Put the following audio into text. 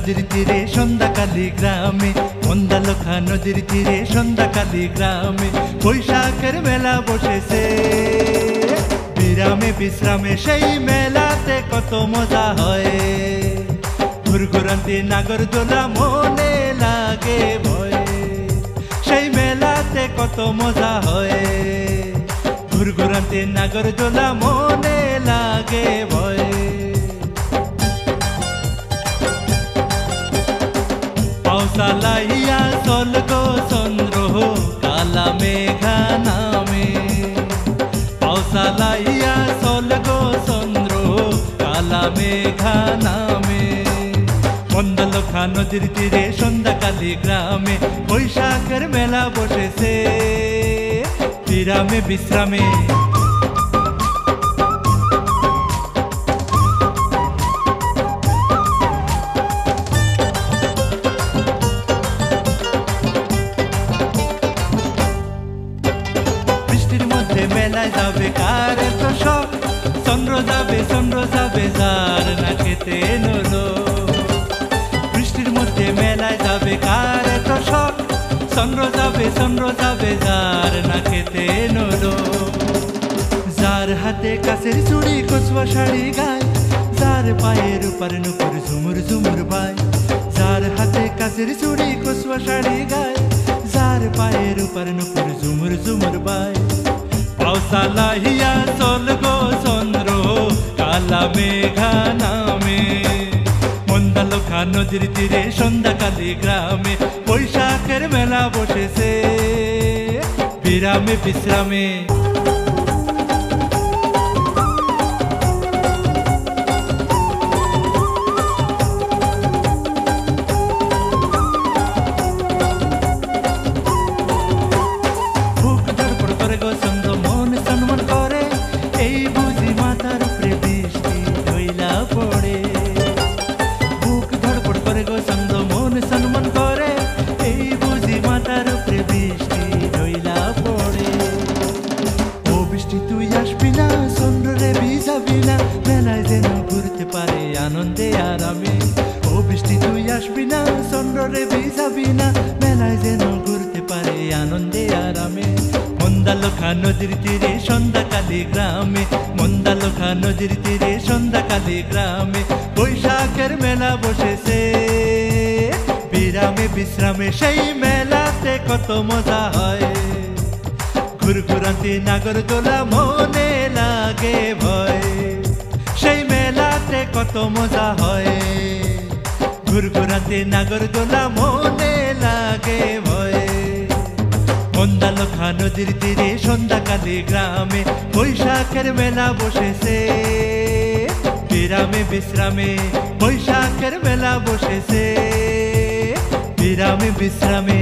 নদীর তীরে সন্ধ্যাকালী গ্রামে, মন্দালখা নদীর তীরে সন্ধ্যাকালী গ্রামে বৈশাখের মেলা বসেছে। বিরামে বিশ্রামে সেই মেলাতে কত মজা হয়, ঘুরঘুরান্তি নাগরদোলা মনে লাগে ভয়। সেই মেলাতে কত মজা হয়, ঘুরঘুরান্তি নাগরদোলা মনে লাগে ভয়। পাউসালাইয়া চলগো চন্দ্র কালা মেঘা নামে, পাউসালাইয়া চলগো চন্দ্র কালা মেঘা নামে। মন্দালখা নদীর তীরে সন্ধ্যাকালী গ্রামে বৈশাখের মেলা বসেছে। বিরামে বিশ্রামে মেলায় যাবে কার এত শখ, চন্দ্র যাবে যার না খেতে নলো। বৃষ্টির মধ্যে মেলায় যাবে কার এত শখ, চন্দ্র যাবে যার না খেতে নলো। যার হাতে কাছের চুড়ি কচুয়া শাড়ি গায়, যার পায়ের উপর নুপুর ঝুমুর ঝুমুর বাই। যার হাতে কাছের চুড়ি কচুয়া শাড়ি গায়, যার পায়ের উপর নুপুর ঝুমুর ঝুমুর বাই। পাউসালাইয়া চলগো চন্দ্র কালা মেঘা নামে, মন্দালখা নদীর তীরে সন্ধ্যাকালী গ্রামে বৈশাখের মেলা বসেছে। বিরামে বিশ্রামে মেলায় যেন ঘুরতে পারে আনন্দে আরামে। ও বৃষ্টি তুই আসবি না, চন্দ্রে ভিজাবি না, মেলায় যেন ঘুরতে পারে আনন্দে আরামে। মন্দালখা নদীর তীরে সন্ধ্যাকালী গ্রামে, মন্দালখা নদীর তীরে সন্ধ্যাকালী গ্রামে বৈশাখের মেলা বসেছে। বিরামে বিশ্রামে সেই মেলাতে কত মজা হয়, ঘুরঘুরান্তি নাগরদোলা মনে লাগে ভয়। সেই মেলাতে কত মজা হয়, ঘুরঘুরান্তি নাগরদোলা মনে লাগে ভয়। মন্দালখা নদীর তীরে সন্ধ্যাকালী গ্রামে বৈশাখের মেলা বসেছে। বিরামে বিশ্রামে বৈশাখের মেলা বসেছে। বিরামে বিশ্রামে